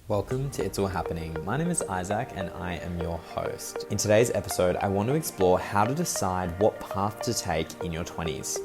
Welcome to It's All Happening. My name is Isaac and I am your host. In today's episode, I want to explore how to decide what path to take in your 20s.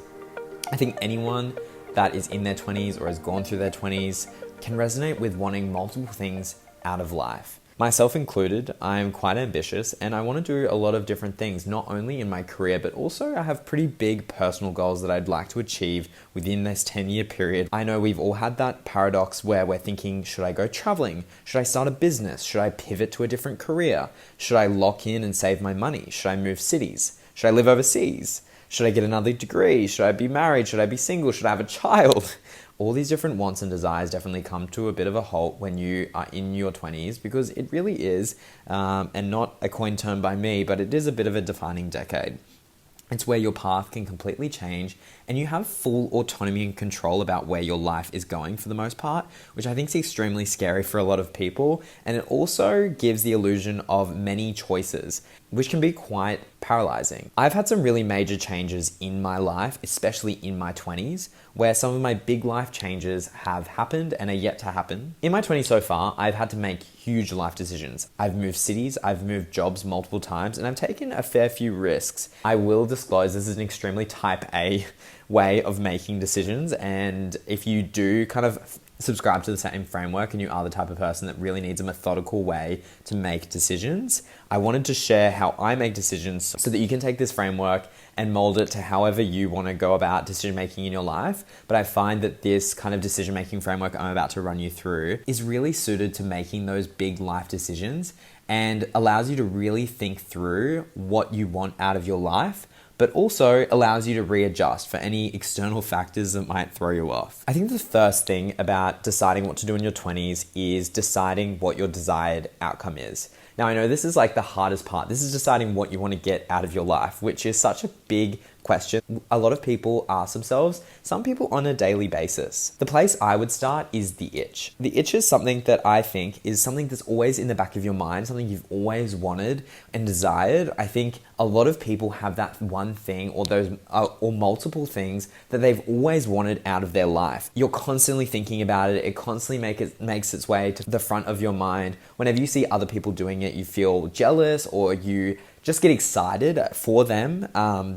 I think anyone that is in their 20s or has gone through their 20s can resonate with wanting multiple things out of life. Myself included, I am quite ambitious and I want to do a lot of different things, not only in my career, but also I have pretty big personal goals that I'd like to achieve within this 10-year period. I know we've all had that paradox where we're thinking, should I go traveling? Should I start a business? Should I pivot to a different career? Should I lock in and save my money? Should I move cities? Should I live overseas? Should I get another degree? Should I be married? Should I be single? Should I have a child? All these different wants and desires definitely come to a bit of a halt when you are in your 20s, because it really is, and not a coined term by me, but it is a bit of a defining decade. It's where your path can completely change and you have full autonomy and control about where your life is going for the most part, which I think is extremely scary for a lot of people. And it also gives the illusion of many choices, which can be quite paralyzing. I've had some really major changes in my life, especially in my 20s, where some of my big life changes have happened and are yet to happen. In my 20s so far, I've had to make huge life decisions. I've moved cities, I've moved jobs multiple times, and I've taken a fair few risks. I will disclose this is an extremely type A way of making decisions, and if you do kind of subscribe to the same framework and you are the type of person that really needs a methodical way to make decisions, I wanted to share how I make decisions so that you can take this framework and mold it to however you want to go about decision making in your life. But I find that this kind of decision making framework I'm about to run you through is really suited to making those big life decisions and allows you to really think through what you want out of your life, but also allows you to readjust for any external factors that might throw you off. I think the first thing about deciding what to do in your 20s is deciding what your desired outcome is. Now, I know this is like the hardest part. This is deciding what you want to get out of your life, which is such a big question. A lot of people ask themselves, some people on a daily basis. The place I would start is the itch. The itch is something that I think is something that's always in the back of your mind, something you've always wanted and desired. I think a lot of people have that one thing or those or multiple things that they've always wanted out of their life. You're constantly thinking about it. It constantly makes its way to the front of your mind. Whenever you see other people doing it, you feel jealous or you just get excited for them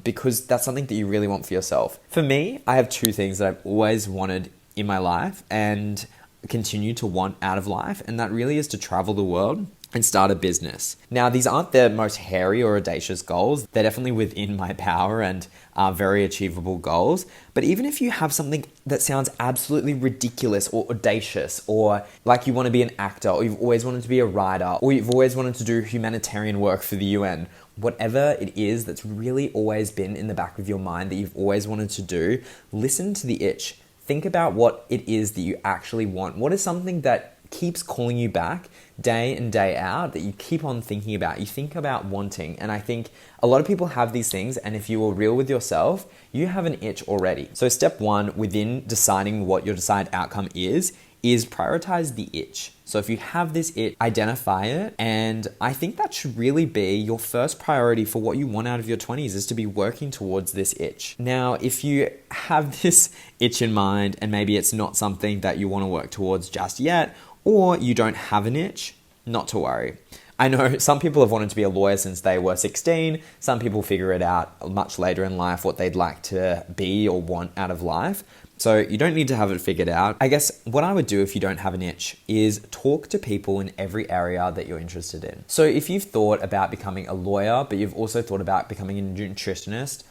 because that's something that you really want for yourself. For me, I have two things that I've always wanted in my life and continue to want out of life, and that really is to travel the world and start a business. Now, these aren't the most hairy or audacious goals. They're definitely within my power and are very achievable goals. But even if you have something that sounds absolutely ridiculous or audacious, or like you want to be an actor, or you've always wanted to be a writer, or you've always wanted to do humanitarian work for the UN, whatever it is that's really always been in the back of your mind that you've always wanted to do, listen to the itch. Think about what it is that you actually want. What is something that keeps calling you back day in, day out, that you keep on thinking about, you think about wanting? And I think a lot of people have these things, and if you are real with yourself, you have an itch already. So step one within deciding what your desired outcome is prioritize the itch. So if you have this itch, identify it, and I think that should really be your first priority for what you want out of your 20s, is to be working towards this itch. Now, if you have this itch in mind and maybe it's not something that you want to work towards just yet, or you don't have an itch, not to worry. I know some people have wanted to be a lawyer since they were 16. Some people figure it out much later in life what they'd like to be or want out of life. So you don't need to have it figured out. I guess what I would do if you don't have an itch is talk to people in every area that you're interested in. So if you've thought about becoming a lawyer, but you've also thought about becoming a nutritionist,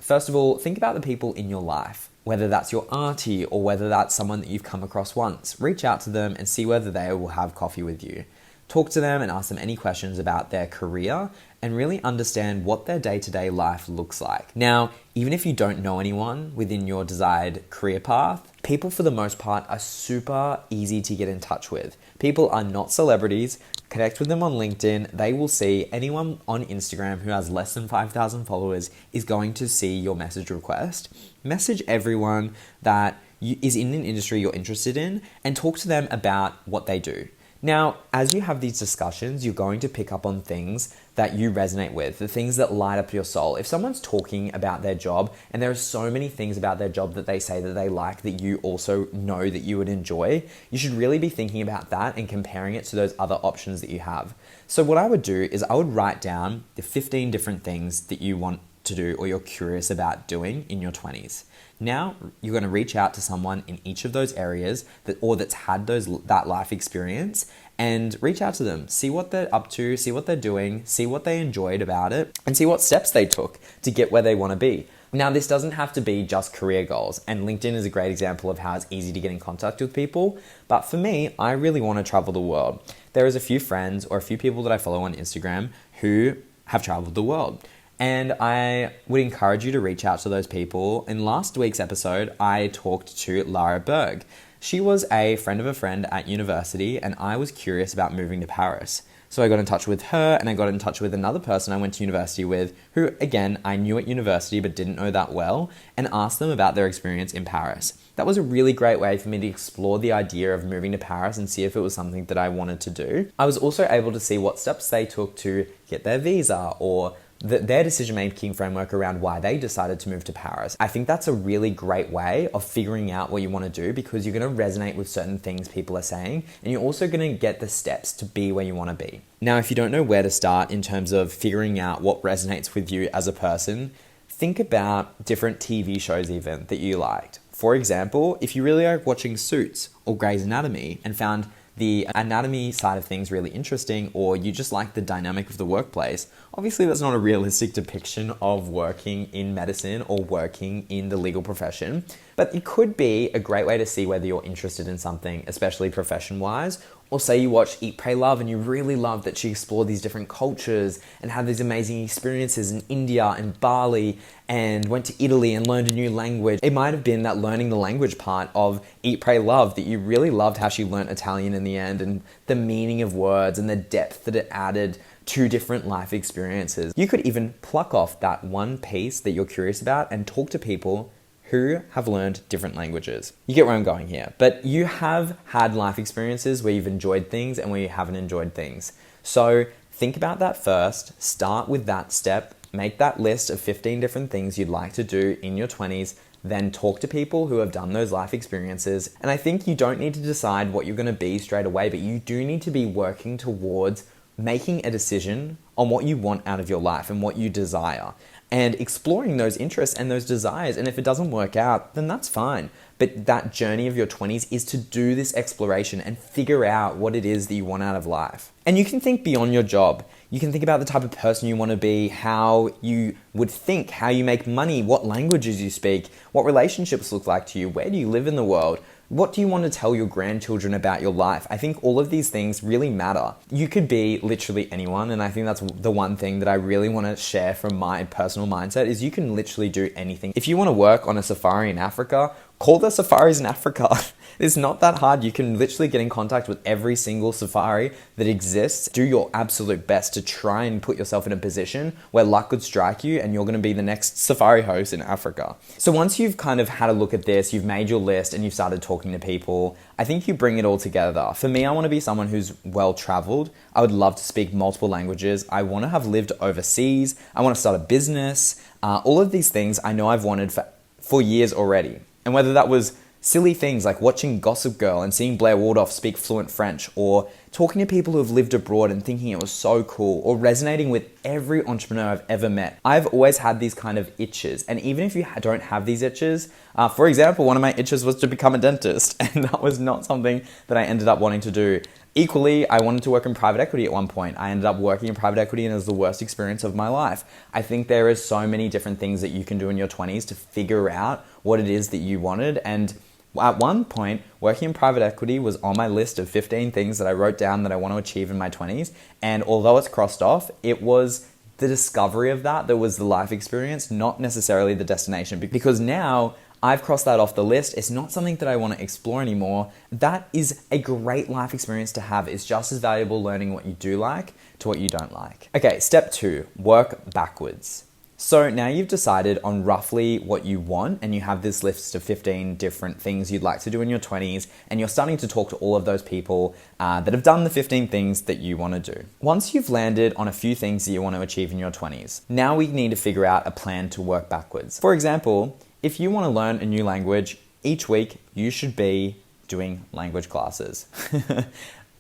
first of all, think about the people in your life. Whether that's your auntie or whether that's someone that you've come across once, reach out to them and see whether they will have coffee with you. Talk to them and ask them any questions about their career and really understand what their day-to-day life looks like. Now, even if you don't know anyone within your desired career path, people for the most part are super easy to get in touch with. People are not celebrities. Connect with them on LinkedIn. They will see anyone on Instagram who has less than 5,000 followers is going to see your message request. Message everyone that is in an industry you're interested in and talk to them about what they do. Now, as you have these discussions, you're going to pick up on things that you resonate with, the things that light up your soul. If someone's talking about their job and there are so many things about their job that they say that they like that you also know that you would enjoy, you should really be thinking about that and comparing it to those other options that you have. So what I would do is I would write down the 15 different things that you want to do or you're curious about doing in your 20s. Now you're going to reach out to someone in each of those areas that's had that life experience and reach out to them. See what they're up to, see what they're doing, see what they enjoyed about it, and see what steps they took to get where they want to be. Now, this doesn't have to be just career goals, and LinkedIn is a great example of how it's easy to get in contact with people. But for me, I really want to travel the world. There is a few friends or a few people that I follow on Instagram who have traveled the world. And I would encourage you to reach out to those people. In last week's episode, I talked to Lara Berg. She was a friend of a friend at university, and I was curious about moving to Paris. So I got in touch with her, and I got in touch with another person I went to university with, who, again, I knew at university but didn't know that well, and asked them about their experience in Paris. That was a really great way for me to explore the idea of moving to Paris and see if it was something that I wanted to do. I was also able to see what steps they took to get their visa or their decision-making framework around why they decided to move to Paris. I think that's a really great way of figuring out what you want to do because you're going to resonate with certain things people are saying and you're also going to get the steps to be where you want to be. Now, if you don't know where to start in terms of figuring out what resonates with you as a person, think about different TV shows even that you liked. For example, if you really like watching Suits or Grey's Anatomy and found the anatomy side of things really interesting, or you just like the dynamic of the workplace, obviously that's not a realistic depiction of working in medicine or working in the legal profession, but it could be a great way to see whether you're interested in something, especially profession-wise. Or say you watch Eat, Pray, Love and you really love that she explored these different cultures and had these amazing experiences in India and Bali and went to Italy and learned a new language. It might have been that learning the language part of Eat, Pray, Love that you really loved how she learnt Italian in the end and the meaning of words and the depth that it added to different life experiences. You could even pluck off that one piece that you're curious about and talk to people who have learned different languages. You get where I'm going here, but you have had life experiences where you've enjoyed things and where you haven't enjoyed things. So think about that first, start with that step, make that list of 15 different things you'd like to do in your 20s, then talk to people who have done those life experiences. And I think you don't need to decide what you're gonna be straight away, but you do need to be working towards making a decision on what you want out of your life and what you desire, and exploring those interests and those desires. And if it doesn't work out, then that's fine. But that journey of your 20s is to do this exploration and figure out what it is that you want out of life. And you can think beyond your job. You can think about the type of person you want to be, how you would think, how you make money, what languages you speak, what relationships look like to you, where do you live in the world? What do you want to tell your grandchildren about your life? I think all of these things really matter. You could be literally anyone, and I think that's the one thing that I really want to share from my personal mindset is you can literally do anything. If you want to work on a safari in Africa, call the safaris in Africa. It's not that hard. You can literally get in contact with every single safari that exists. Do your absolute best to try and put yourself in a position where luck could strike you and you're going to be the next safari host in Africa. So once you've kind of had a look at this, you've made your list and you've started talking to people, I think you bring it all together. For me, I want to be someone who's well-traveled. I would love to speak multiple languages. I want to have lived overseas. I want to start a business. All of these things I know I've wanted for years already. And whether that was silly things like watching Gossip Girl and seeing Blair Waldorf speak fluent French, or talking to people who have lived abroad and thinking it was so cool, or resonating with every entrepreneur I've ever met. I've always had these kind of itches. And even if you don't have these itches, for example, one of my itches was to become a dentist, and that was not something that I ended up wanting to do. Equally, I wanted to work in private equity at one point. I ended up working in private equity and it was the worst experience of my life. I think there is so many different things that you can do in your 20s to figure out what it is that you wanted. And at one point, working in private equity was on my list of 15 things that I wrote down that I want to achieve in my 20s. And although it's crossed off, it was the discovery of that was the life experience, not necessarily the destination. Because now I've crossed that off the list. It's not something that I want to explore anymore. That is a great life experience to have. It's just as valuable learning what you do like to what you don't like. Okay, step 2, work backwards. So now you've decided on roughly what you want, and you have this list of 15 different things you'd like to do in your 20s, and you're starting to talk to all of those people that have done the 15 things that you want to do. Once you've landed on a few things that you want to achieve in your 20s, now we need to figure out a plan to work backwards. For example, if you want to learn a new language, each week you should be doing language classes.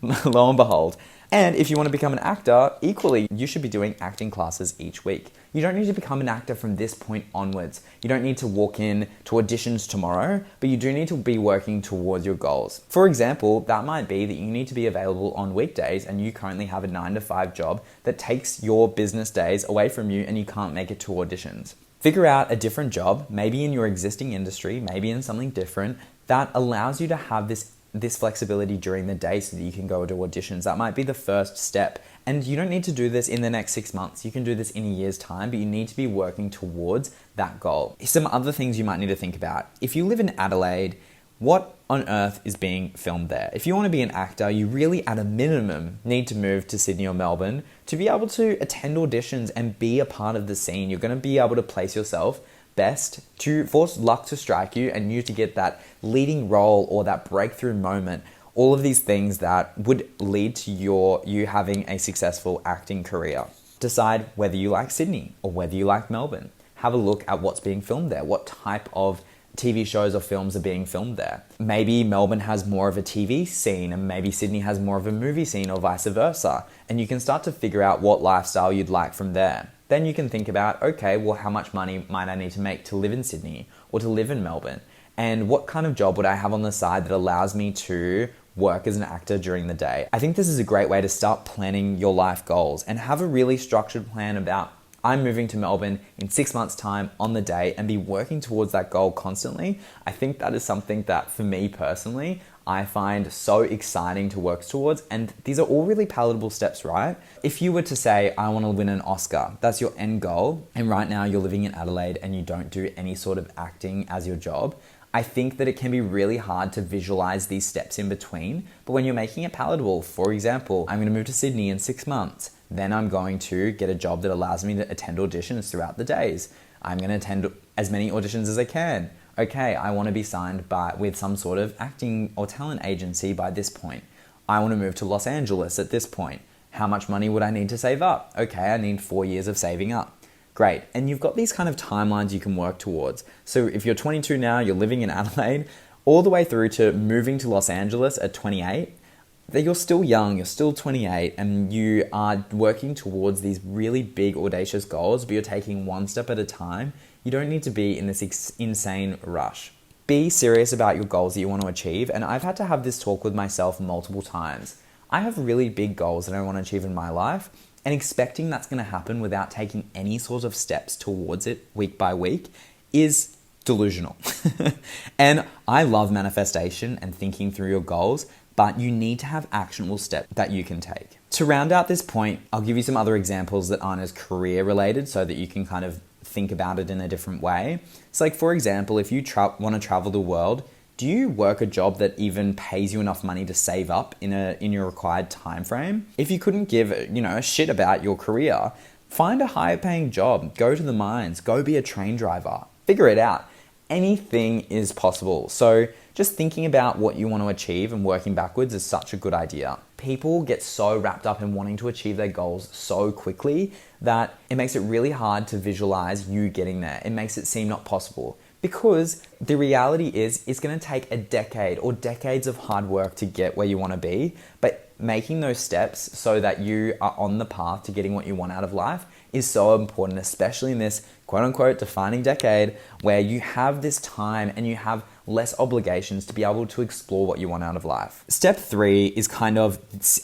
Lo and behold. And if you want to become an actor, equally, you should be doing acting classes each week. You don't need to become an actor from this point onwards. You don't need to walk in to auditions tomorrow, but you do need to be working towards your goals. For example, that might be that you need to be available on weekdays and you currently have a 9-to-5 job that takes your business days away from you and you can't make it to auditions. Figure out a different job, maybe in your existing industry, maybe in something different, that allows you to have this flexibility during the day so that you can go to auditions. That might be the first step. And you don't need to do this in the next 6 months. You can do this in a year's time, but you need to be working towards that goal. Some other things you might need to think about. If you live in Adelaide, what on earth is being filmed there? If you want to be an actor, you really, at a minimum, need to move to Sydney or Melbourne to be able to attend auditions and be a part of the scene. You're going to be able to place yourself best to force luck to strike you and you to get that leading role or that breakthrough moment. All of these things that would lead to you having a successful acting career. Decide whether you like Sydney or whether you like Melbourne. Have a look at what's being filmed there. What type of TV shows or films are being filmed there. Maybe Melbourne has more of a TV scene and maybe Sydney has more of a movie scene or vice versa. And you can start to figure out what lifestyle you'd like from there. Then you can think about, okay, well, how much money might I need to make to live in Sydney or to live in Melbourne? And what kind of job would I have on the side that allows me to work as an actor during the day? I think this is a great way to start planning your life goals and have a really structured plan about, I'm moving to Melbourne in 6 months' time on the day, and be working towards that goal constantly. I think that is something that for me personally, I find so exciting to work towards, and these are all really palatable steps, right? If you were to say, I want to win an Oscar, that's your end goal, and right now you're living in Adelaide and you don't do any sort of acting as your job, I think that it can be really hard to visualize these steps in between, but when you're making it palatable, for example, I'm going to move to Sydney in 6 months, then I'm going to get a job that allows me to attend auditions throughout the days. I'm going to attend as many auditions as I can. Okay, I want to be signed with some sort of acting or talent agency by this point. I want to move to Los Angeles at this point. How much money would I need to save up? Okay, I need 4 years of saving up. Great. And you've got these kind of timelines you can work towards. So if you're 22 now, you're living in Adelaide, all the way through to moving to Los Angeles at 28, that you're still young, you're still 28, and you are working towards these really big, audacious goals, but you're taking one step at a time. You don't need to be in this insane rush. Be serious about your goals that you want to achieve, and I've had to have this talk with myself multiple times. I have really big goals that I want to achieve in my life, and expecting that's going to happen without taking any sort of steps towards it week by week is delusional. And I love manifestation and thinking through your goals, but you need to have actionable steps that you can take. To round out this point, I'll give you some other examples that aren't as career related so that you can kind of think about it in a different way. So like, for example, if you want to travel the world, do you work a job that even pays you enough money to save up in your required time frame? If you couldn't give a shit about your career, find a higher paying job, go to the mines, go be a train driver, figure it out. Anything is possible. So just thinking about what you want to achieve and working backwards is such a good idea. People get so wrapped up in wanting to achieve their goals so quickly that it makes it really hard to visualize you getting there. It makes it seem not possible. Because the reality is it's going to take a decade or decades of hard work to get where you want to be, but making those steps so that you are on the path to getting what you want out of life is so important, especially in this quote unquote defining decade where you have this time and you have less obligations to be able to explore what you want out of life. Step 3 is kind of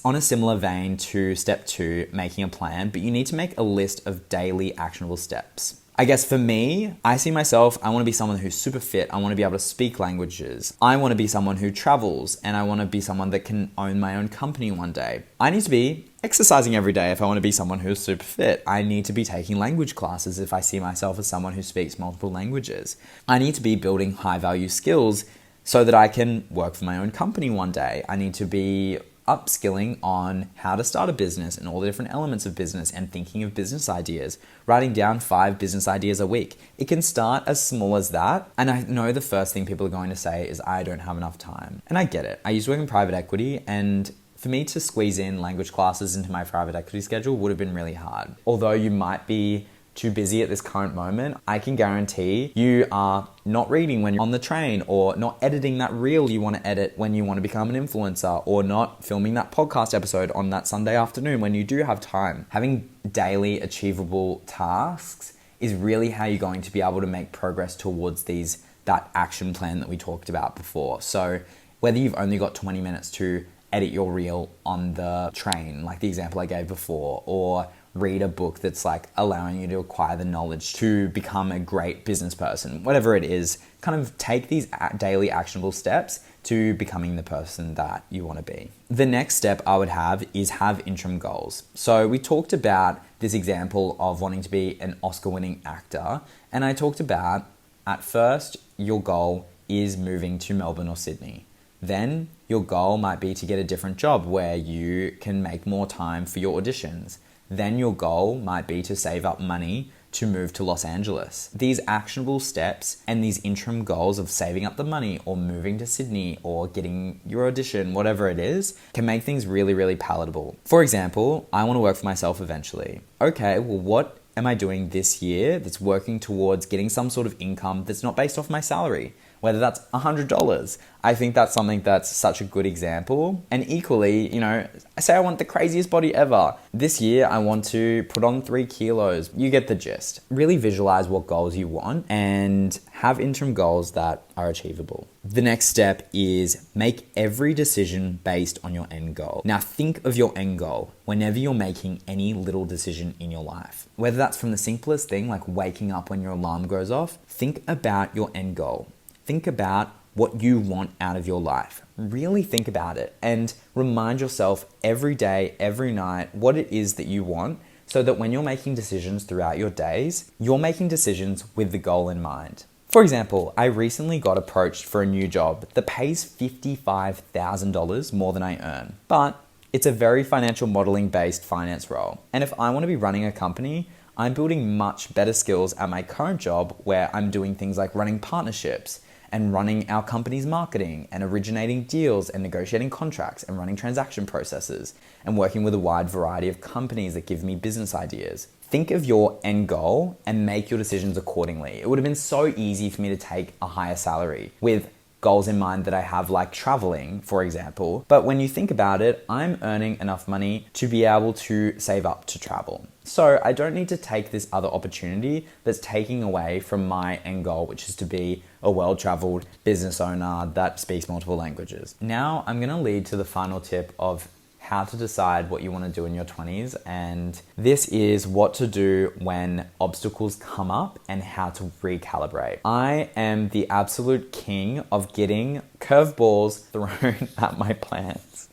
on a similar vein to step 2, making a plan, but you need to make a list of daily actionable steps. I guess for me, I see myself, I want to be someone who's super fit. I want to be able to speak languages. I want to be someone who travels, and I want to be someone that can own my own company one day. I need to be exercising every day if I want to be someone who's super fit. I need to be taking language classes if I see myself as someone who speaks multiple languages. I need to be building high value skills so that I can work for my own company one day. I need to be upskilling on how to start a business and all the different elements of business and thinking of business ideas, writing down 5 business ideas a week. It can start as small as that. And I know the first thing people are going to say is, I don't have enough time. And I get it. I used to work in private equity, and for me to squeeze in language classes into my private equity schedule would have been really hard. Although you might be too busy at this current moment, I can guarantee you are not reading when you're on the train, or not editing that reel you want to edit when you want to become an influencer, or not filming that podcast episode on that Sunday afternoon when you do have time. Having daily achievable tasks is really how you're going to be able to make progress towards that action plan that we talked about before. So whether you've only got 20 minutes to edit your reel on the train, like the example I gave before, or read a book that's like allowing you to acquire the knowledge to become a great business person, whatever it is, kind of take these daily actionable steps to becoming the person that you want to be. The next step I would have is have interim goals. So we talked about this example of wanting to be an Oscar-winning actor, and I talked about at first your goal is moving to Melbourne or Sydney. Then your goal might be to get a different job where you can make more time for your auditions. Then your goal might be to save up money to move to Los Angeles. These actionable steps and these interim goals of saving up the money or moving to Sydney or getting your audition, whatever it is, can make things really, really palatable. For example, I want to work for myself eventually. Okay, well, what am I doing this year that's working towards getting some sort of income that's not based off my salary? Whether that's $100. I think that's something that's such a good example. And equally, say I want the craziest body ever. This year, I want to put on 3 kilos. You get the gist. Really visualize what goals you want and have interim goals that are achievable. The next step is make every decision based on your end goal. Now think of your end goal whenever you're making any little decision in your life. Whether that's from the simplest thing, like waking up when your alarm goes off, think about your end goal. Think about what you want out of your life. Really think about it and remind yourself every day, every night, what it is that you want, so that when you're making decisions throughout your days, you're making decisions with the goal in mind. For example, I recently got approached for a new job that pays $55,000 more than I earn, but it's a very financial modeling based finance role. And if I want to be running a company, I'm building much better skills at my current job, where I'm doing things like running partnerships and running our company's marketing and originating deals and negotiating contracts and running transaction processes and working with a wide variety of companies that give me business ideas. Think of your end goal and make your decisions accordingly. It would have been so easy for me to take a higher salary with goals in mind that I have, like traveling, for example. But when you think about it, I'm earning enough money to be able to save up to travel. So I don't need to take this other opportunity that's taking away from my end goal, which is to be a well-traveled business owner that speaks multiple languages. Now I'm going to lead to the final tip of how to decide what you want to do in your 20s. And this is what to do when obstacles come up and how to recalibrate. I am the absolute king of getting curveballs thrown at my plans.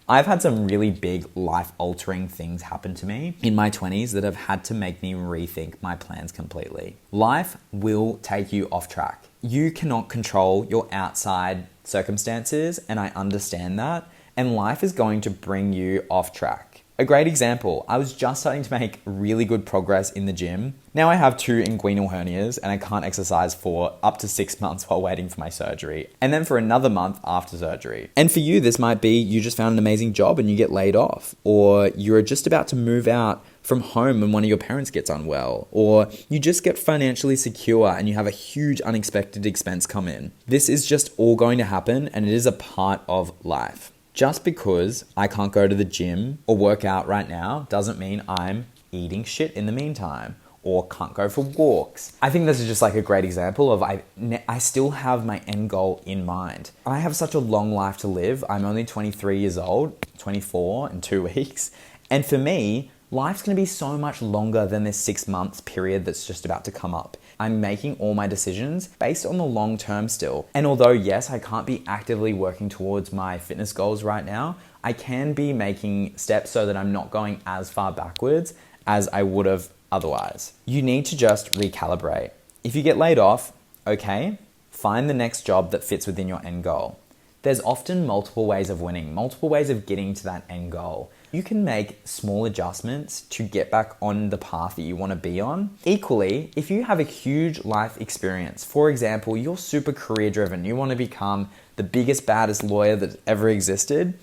I've had some really big life-altering things happen to me in my 20s that have had to make me rethink my plans completely. Life will take you off track. You cannot control your outside circumstances, and I understand that. And life is going to bring you off track. A great example, I was just starting to make really good progress in the gym. Now I have 2 inguinal hernias and I can't exercise for up to 6 months while waiting for my surgery. And then for another month after surgery. And for you, this might be you just found an amazing job and you get laid off. Or you're just about to move out from home and one of your parents gets unwell. Or you just get financially secure and you have a huge unexpected expense come in. This is just all going to happen, and it is a part of life. Just because I can't go to the gym or work out right now doesn't mean I'm eating shit in the meantime or can't go for walks. I think this is just like a great example of I still have my end goal in mind. I have such a long life to live. I'm only 23 years old, 24 in 2 weeks. And for me, life's going to be so much longer than this 6 months period that's just about to come up. I'm making all my decisions based on the long term still. And although, yes, I can't be actively working towards my fitness goals right now, I can be making steps so that I'm not going as far backwards as I would have otherwise. You need to just recalibrate. If you get laid off, okay, find the next job that fits within your end goal. There's often multiple ways of winning, multiple ways of getting to that end goal. You can make small adjustments to get back on the path that you want to be on. Equally, if you have a huge life experience, for example, you're super career driven, you want to become the biggest, baddest lawyer that ever existed,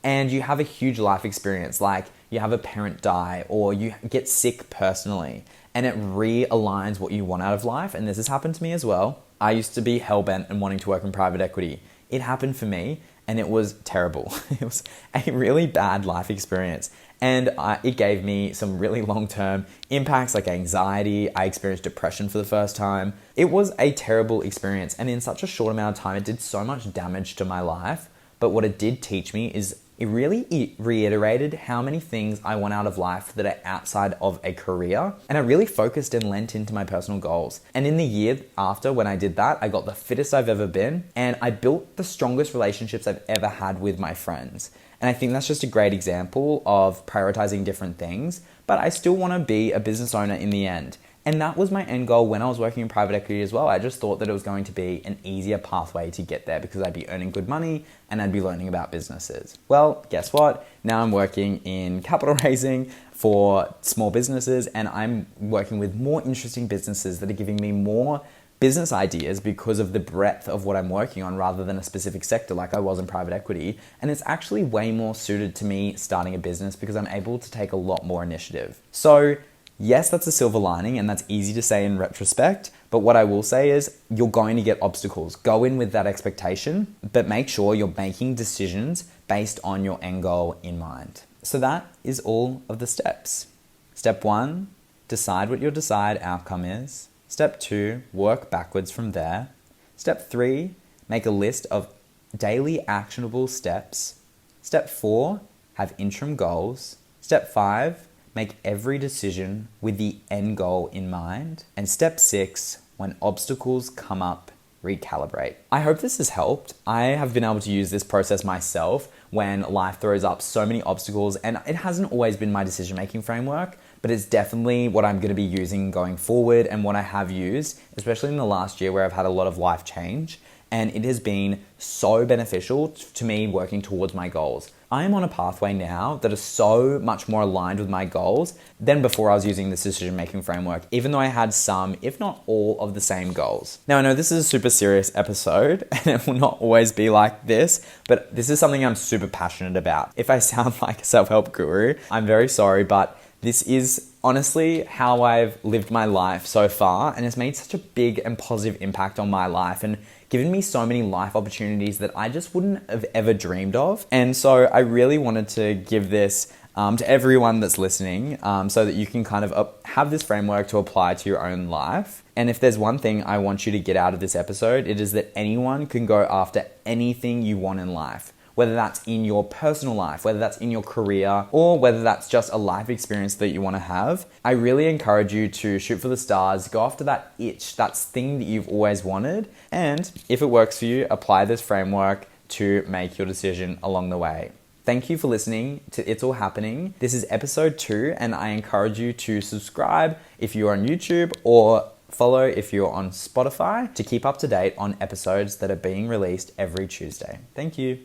and you have a huge life experience, like you have a parent die or you get sick personally, and it realigns what you want out of life. And this has happened to me as well. I used to be hell-bent and wanting to work in private equity. It happened for me and it was terrible. It was a really bad life experience. And it gave me some really long-term impacts like anxiety. I experienced depression for the first time. It was a terrible experience. And in such a short amount of time, it did so much damage to my life. But what it did teach me is it really reiterated how many things I want out of life that are outside of a career. And I really focused and lent into my personal goals. And in the year after, when I did that, I got the fittest I've ever been. And I built the strongest relationships I've ever had with my friends. And I think that's just a great example of prioritizing different things. But I still want to be a business owner in the end. And that was my end goal when I was working in private equity as well. I just thought that it was going to be an easier pathway to get there because I'd be earning good money and I'd be learning about businesses. Well, guess what? Now I'm working in capital raising for small businesses, and I'm working with more interesting businesses that are giving me more business ideas because of the breadth of what I'm working on rather than a specific sector like I was in private equity. And it's actually way more suited to me starting a business because I'm able to take a lot more initiative. So yes, that's a silver lining, and that's easy to say in retrospect. But what I will say is you're going to get obstacles. Go in with that expectation, but make sure you're making decisions based on your end goal in mind. So that is all of the steps. Step 1, decide what your desired outcome is. Step 2, work backwards from there. Step 3, make a list of daily actionable steps. Step 4, have interim goals. Step 5, make every decision with the end goal in mind. And step 6, when obstacles come up, recalibrate. I hope this has helped. I have been able to use this process myself when life throws up so many obstacles, and it hasn't always been my decision-making framework, but it's definitely what I'm going to be using going forward and what I have used, especially in the last year where I've had a lot of life change. And it has been so beneficial to me working towards my goals. I am on a pathway now that is so much more aligned with my goals than before I was using this decision-making framework, even though I had some, if not all, of the same goals. Now, I know this is a super serious episode and it will not always be like this, but this is something I'm super passionate about. If I sound like a self-help guru, I'm very sorry, but this is honestly how I've lived my life so far, and it's made such a big and positive impact on my life and given me so many life opportunities that I just wouldn't have ever dreamed of. And so I really wanted to give this to everyone that's listening so that you can kind of have this framework to apply to your own life. And if there's one thing I want you to get out of this episode, it is that anyone can go after anything you want in life. Whether that's in your personal life, whether that's in your career, or whether that's just a life experience that you want to have, I really encourage you to shoot for the stars, go after that itch, that thing that you've always wanted, and if it works for you, apply this framework to make your decision along the way. Thank you for listening to It's All Happening. This is episode 2, and I encourage you to subscribe if you're on YouTube or follow if you're on Spotify to keep up to date on episodes that are being released every Tuesday. Thank you.